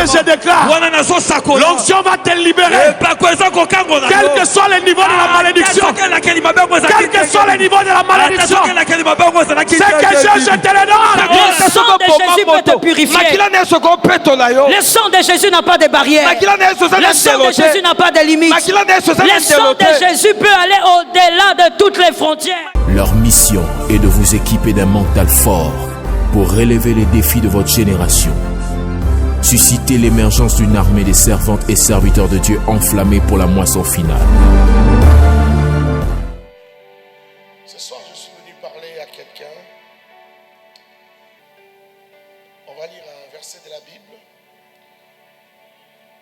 je déclare, l'onction va te libérer. Quel que soit le niveau de la malédiction, quel que soit le niveau de la malédiction, c'est que je te le donne. Le sang de Jésus peut te purifier. Le sang de Jésus n'a pas de barrière. Le sang de Jésus n'a pas de limite. Le sang de Jésus peut aller au-delà de toutes les frontières. Leur mission est de vous équiper d'un mental fort pour relever les défis de votre génération. Susciter l'émergence d'une armée des servantes et serviteurs de Dieu enflammés pour la moisson finale. Ce soir, je suis venu parler à quelqu'un. On va lire un verset de la Bible.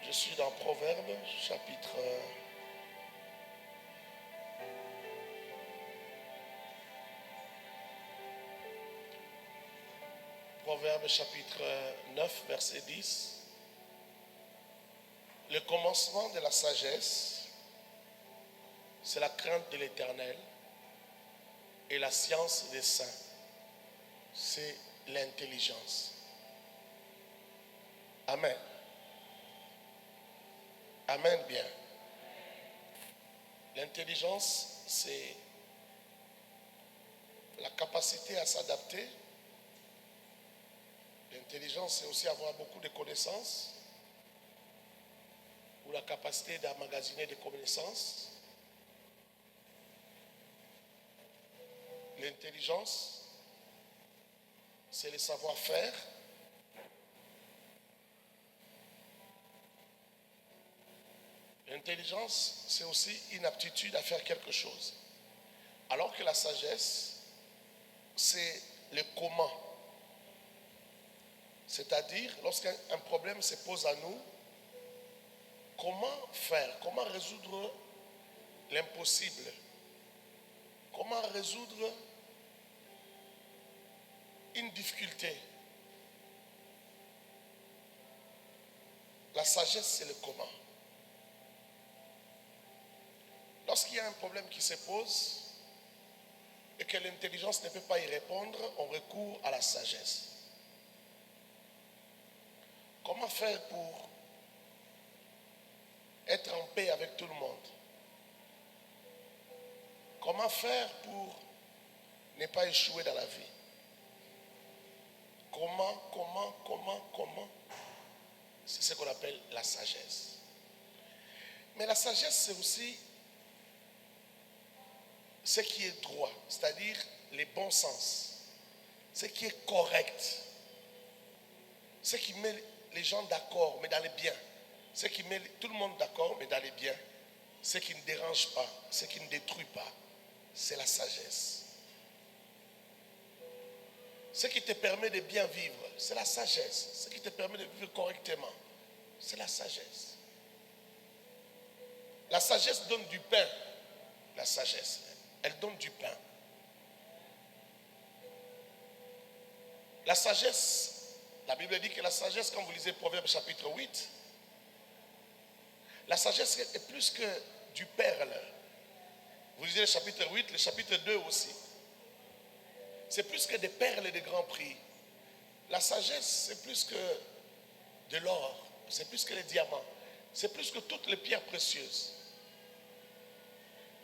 Je suis dans Proverbes, chapitre 9, verset 10. Le commencement de la sagesse, c'est la crainte de l'Éternel, et la science des saints, c'est l'intelligence. Amen. Amen bien. L'intelligence, c'est la capacité à s'adapter. L'intelligence, c'est aussi avoir beaucoup de connaissances ou la capacité d'emmagasiner des connaissances. L'intelligence, c'est le savoir-faire. L'intelligence, c'est aussi une aptitude à faire quelque chose. Alors que la sagesse, c'est le comment. C'est-à-dire, lorsqu'un problème se pose à nous, comment faire, comment résoudre l'impossible, comment résoudre une difficulté. La sagesse, c'est le comment. Lorsqu'il y a un problème qui se pose et que l'intelligence ne peut pas y répondre, on recourt à la sagesse. Comment faire pour être en paix avec tout le monde? Comment faire pour ne pas échouer dans la vie? Comment? C'est ce qu'on appelle la sagesse. Mais la sagesse, c'est aussi ce qui est droit, c'est-à-dire les bons sens, ce qui est correct, ce qui met les gens d'accord, mais dans les biens, ce qui met tout le monde d'accord, mais dans les biens, ce qui ne dérange pas, ce qui ne détruit pas, c'est la sagesse. Ce qui te permet de bien vivre, c'est la sagesse. Ce qui te permet de vivre correctement, c'est la sagesse. La sagesse donne du pain. La sagesse, elle donne du pain. La sagesse, la Bible dit que la sagesse, quand vous lisez Proverbes chapitre 8, la sagesse est plus que du perle. Vous lisez le chapitre 8, le chapitre 2 aussi. C'est plus que des perles et de grands prix. La sagesse, c'est plus que de l'or, c'est plus que les diamants, c'est plus que toutes les pierres précieuses.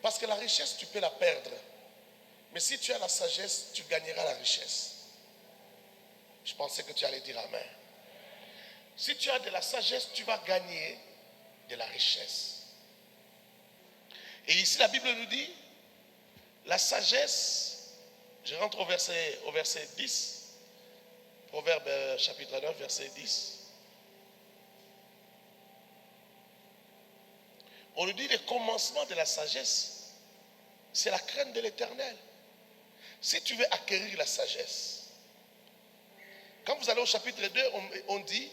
Parce que la richesse, tu peux la perdre. Mais si tu as la sagesse, tu gagneras la richesse. Je pensais que tu allais dire amen. Si tu as de la sagesse, tu vas gagner de la richesse. Et ici, la Bible nous dit, la sagesse, je rentre au verset 10, Proverbe chapitre 9, verset 10. On nous dit le commencement de la sagesse, c'est la crainte de l'Éternel. Si tu veux acquérir la sagesse, quand vous allez au chapitre 2, on dit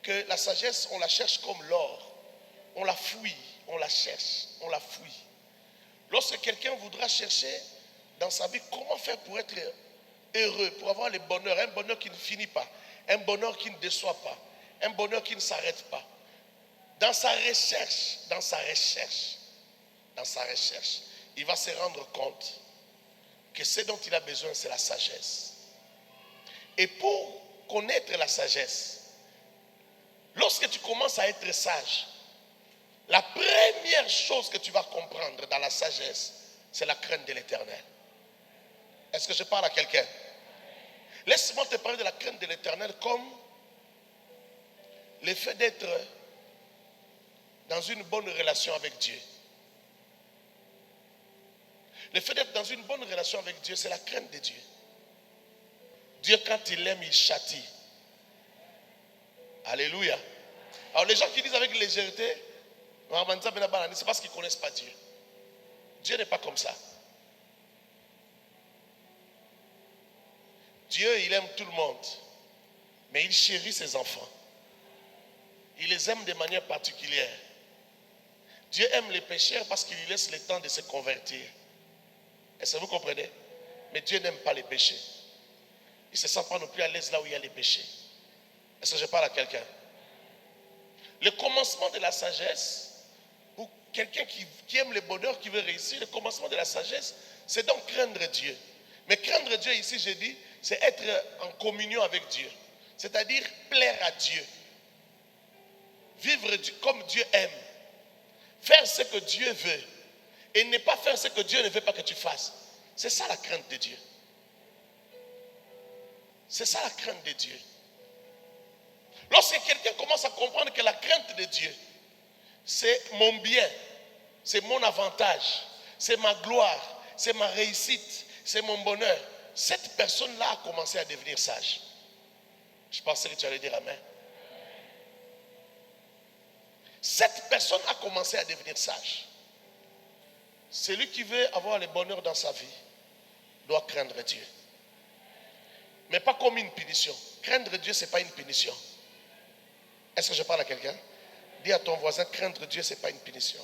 que la sagesse, on la cherche comme l'or. On la fouille, on la cherche, on la fouille. Lorsque quelqu'un voudra chercher dans sa vie comment faire pour être heureux, pour avoir le bonheur, un bonheur qui ne finit pas, un bonheur qui ne déçoit pas, un bonheur qui ne s'arrête pas. Dans sa recherche, il va se rendre compte que ce dont il a besoin, c'est la sagesse. Et pour connaître la sagesse, Lorsque tu commences à être sage, la première chose que tu vas comprendre dans la sagesse, c'est la crainte de l'Éternel. Est-ce que je parle à quelqu'un? Laisse-moi te parler de la crainte de l'Éternel comme le fait d'être dans une bonne relation avec Dieu. Le fait d'être dans une bonne relation avec Dieu, c'est la crainte de Dieu. Dieu, quand il aime, il châtie. Alléluia. Alors les gens qui disent avec légèreté, c'est parce qu'ils ne connaissent pas Dieu. Dieu n'est pas comme ça. Dieu, il aime tout le monde, mais il chérit ses enfants. Il les aime de manière particulière. Dieu aime les pécheurs parce qu'il lui laisse le temps de se convertir. Est-ce que vous comprenez? Mais Dieu n'aime pas les péchés. Il ne se sent pas non plus à l'aise là où il y a les péchés. Est-ce que je parle à quelqu'un? Le commencement de la sagesse, pour quelqu'un qui aime le bonheur, qui veut réussir, le commencement de la sagesse, c'est donc craindre Dieu. Mais craindre Dieu ici, j'ai dit, c'est être en communion avec Dieu. C'est-à-dire plaire à Dieu. Vivre comme Dieu aime. Faire ce que Dieu veut. Et ne pas faire ce que Dieu ne veut pas que tu fasses. C'est ça la crainte de Dieu. C'est ça la crainte de Dieu. Lorsque quelqu'un commence à comprendre que la crainte de Dieu, c'est mon bien, c'est mon avantage, c'est ma gloire, c'est ma réussite, c'est mon bonheur, cette personne-là a commencé à devenir sage. Je pensais que tu allais dire amen. Cette personne a commencé à devenir sage. Celui qui veut avoir le bonheur dans sa vie doit craindre Dieu. Mais pas comme une punition. Craindre Dieu, ce n'est pas une punition. Est-ce que je parle à quelqu'un? Dis à ton voisin, craindre Dieu, ce n'est pas une punition.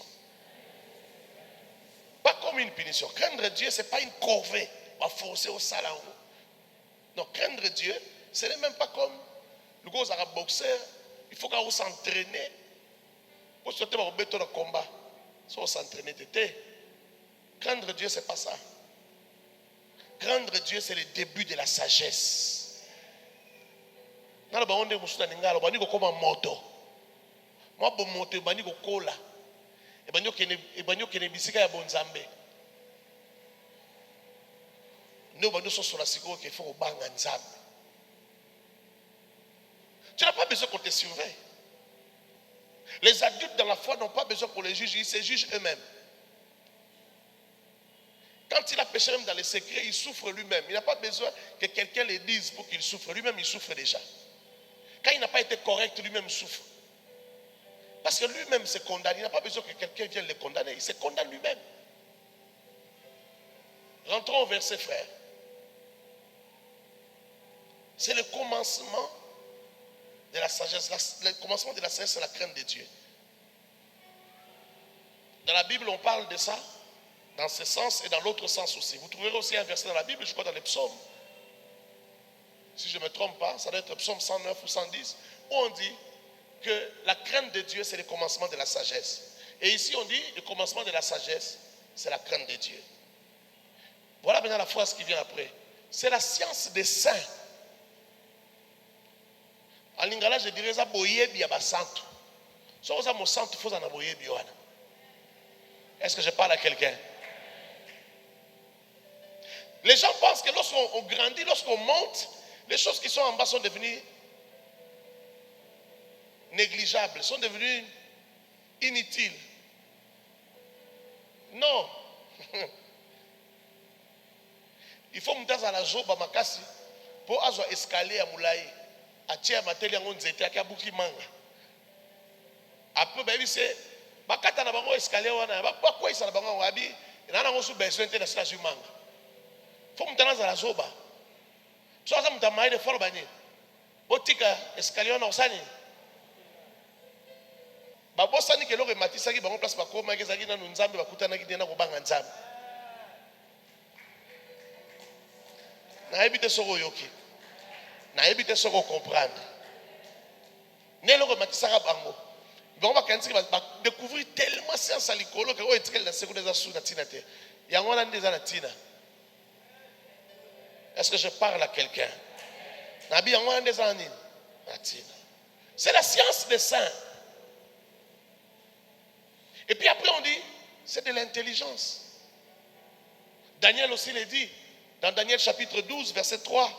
Pas comme une punition. Craindre Dieu, ce n'est pas une corvée. On va forcer au salon. Non, craindre Dieu, ce n'est même pas comme le gros arabe boxeur. Il faut qu'on s'entraîne. Pour se faire un combat. Si on s'entraîne, craindre Dieu, ce n'est pas ça. Craindre Dieu, c'est le début de la sagesse. Nala baonde musuna ningalo bani ko koma moto. Mo bo moto bani ko kola. E banyo kene bisika ya bonzambe. Nous banyo so sur la siko ke faut banga nzambe. Tu n'as pas besoin qu'on te surveille. Les adultes dans la foi n'ont pas besoin qu'on les juge, ils se jugent eux-mêmes. Quand il a péché même dans les secrets, il souffre lui-même. Il n'a pas besoin que quelqu'un le dise pour qu'il souffre. Lui-même, il souffre déjà. Quand il n'a pas été correct, lui-même souffre. Parce que lui-même se condamne. Il n'a pas besoin que quelqu'un vienne le condamner. Il se condamne lui-même. Rentrons au verset, frère. C'est le commencement de la sagesse. Le commencement de la sagesse, c'est la crainte de Dieu. Dans la Bible, on parle de ça. Dans ce sens et dans l'autre sens aussi. Vous trouverez aussi un verset dans la Bible, je crois dans les psaumes. Si je ne me trompe pas, ça doit être psaume 109 ou 110, où on dit que la crainte de Dieu, c'est le commencement de la sagesse. Et ici, on dit le commencement de la sagesse, c'est la crainte de Dieu. Voilà maintenant la phrase qui vient après. C'est la science des saints. En lingala, je dirais ça, boyebi ya basantu. So, ça, mon santu, faut en boyebi wana. Est-ce que je parle à quelqu'un? Les gens pensent que lorsqu'on grandit, lorsqu'on monte, les choses qui sont en bas sont devenues négligeables, sont devenues inutiles. Non. Il faut monter à la joba makasi pour avoir escalier à moulaï. À tia mateli angon zete à kabuki manga. Après baby c'est bakata na bango escalier wana bakwa isa na bango wabi na na ngosu besoin te na station manga. Faut monter à la joba. So ça monter maï de fort bani. Botika escalier na osani. Ba bosani ke lo rematisa ki bango place bakoma ke zaki na nzambe bakutana ki na ko banga nzambe. Na ebite soko yoki. Na ebite soko comprendre. Ne lo rematisa ka bango. Ils vont découvrir tellement science à l'école que est très la seconde des sous natina te. Yango na ndeza na tina. Est-ce que je parle à quelqu'un? Nabi yango na ndeza na tina. C'est la science des saints. Et puis après on dit, c'est de l'intelligence. Daniel aussi le dit, dans Daniel chapitre 12, verset 3.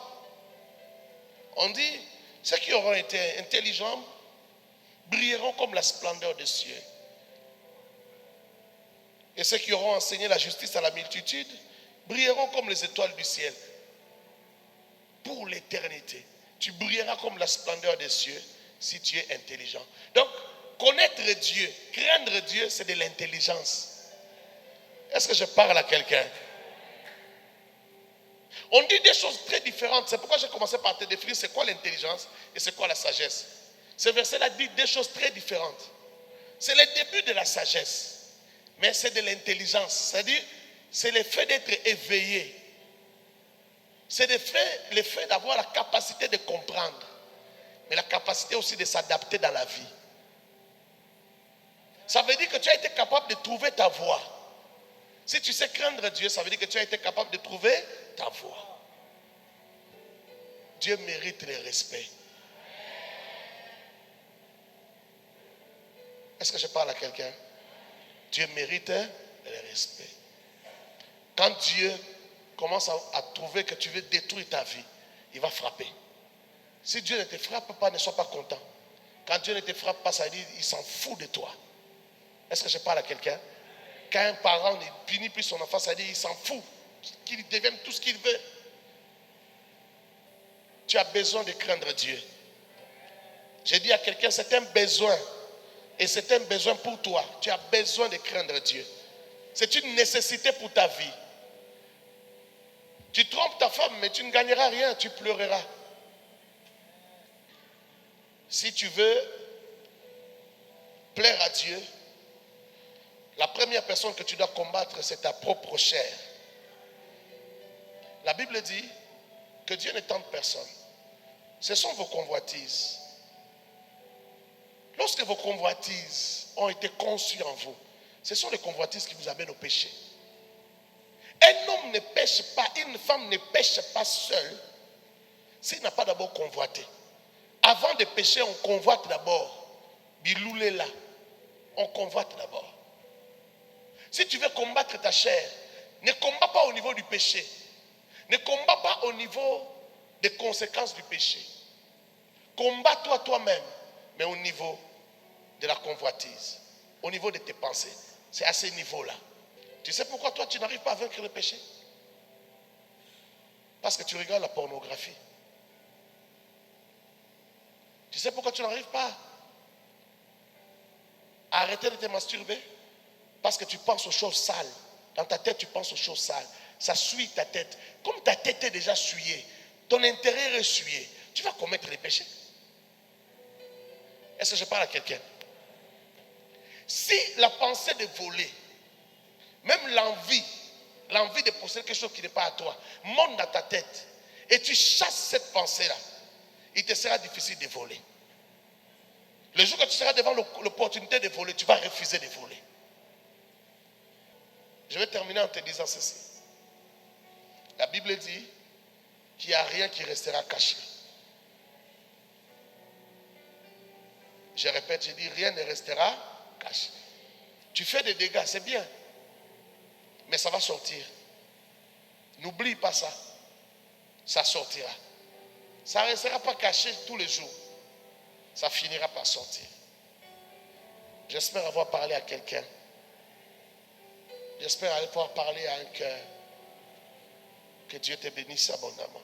On dit, ceux qui auront été intelligents brilleront comme la splendeur des cieux. Et ceux qui auront enseigné la justice à la multitude brilleront comme les étoiles du ciel. Pour l'éternité, tu brilleras comme la splendeur des cieux si tu es intelligent. Donc, connaître Dieu, craindre Dieu, c'est de l'intelligence. Est-ce que je parle à quelqu'un? On dit des choses très différentes. C'est pourquoi j'ai commencé par te définir c'est quoi l'intelligence et c'est quoi la sagesse. Ce verset-là dit des choses très différentes. C'est le début de la sagesse, mais c'est de l'intelligence. C'est-à-dire, c'est le fait d'être éveillé. C'est le fait d'avoir la capacité de comprendre, mais la capacité aussi de s'adapter dans la vie. Ça veut dire que tu as été capable de trouver ta voie. Si tu sais craindre Dieu, ça veut dire que tu as été capable de trouver ta voie. Dieu mérite le respect. Est-ce que je parle à quelqu'un? Dieu mérite le respect. Quand Dieu commence à trouver que tu veux détruire ta vie, il va frapper. Si Dieu ne te frappe pas, ne sois pas content. Quand Dieu ne te frappe pas, ça veut dire qu'il s'en fout de toi. Est-ce que je parle à quelqu'un? Quand un parent ne punit plus son enfant, ça veut dire qu'il s'en fout, qu'il devienne tout ce qu'il veut. Tu as besoin de craindre Dieu. J'ai dit à quelqu'un, c'est un besoin. Et c'est un besoin pour toi. Tu as besoin de craindre Dieu. C'est une nécessité pour ta vie. Tu trompes ta femme, mais tu ne gagneras rien, tu pleureras. Si tu veux plaire à Dieu, la première personne que tu dois combattre, c'est ta propre chair. La Bible dit que Dieu ne tente personne. Ce sont vos convoitises. Lorsque vos convoitises ont été conçues en vous, ce sont les convoitises qui vous amènent au péché. Un homme ne pêche pas, une femme ne pêche pas seule s'il n'a pas d'abord convoité. Avant de pécher, on convoite d'abord. Biloulé là, on convoite d'abord. Si tu veux combattre ta chair, ne combat pas au niveau du péché. Ne combat pas au niveau des conséquences du péché. Combat-toi toi-même, mais au niveau de la convoitise, au niveau de tes pensées. C'est à ce niveau-là. Tu sais pourquoi toi tu n'arrives pas à vaincre le péché? Parce que tu regardes la pornographie. Tu sais pourquoi tu n'arrives pas à arrêter de te masturber? Parce que tu penses aux choses sales. Dans ta tête, tu penses aux choses sales. Ça suit ta tête. Comme ta tête est déjà souillée, ton intérieur est souillé, tu vas commettre les péchés. Est-ce que je parle à quelqu'un? Si la pensée de voler, même l'envie de posséder quelque chose qui n'est pas à toi, monte dans ta tête et tu chasses cette pensée-là, il te sera difficile de voler. Le jour que tu seras devant l'opportunité de voler, tu vas refuser de voler. Je vais terminer en te disant ceci. La Bible dit qu'il n'y a rien qui restera caché. Je répète, je dis rien ne restera caché. Tu fais des dégâts, c'est bien. Mais ça va sortir. N'oublie pas ça. Ça sortira. Ça ne restera pas caché tous les jours. Ça finira par sortir. J'espère avoir parlé à quelqu'un. J'espère pouvoir parler à un cœur. Que Dieu te bénisse abondamment.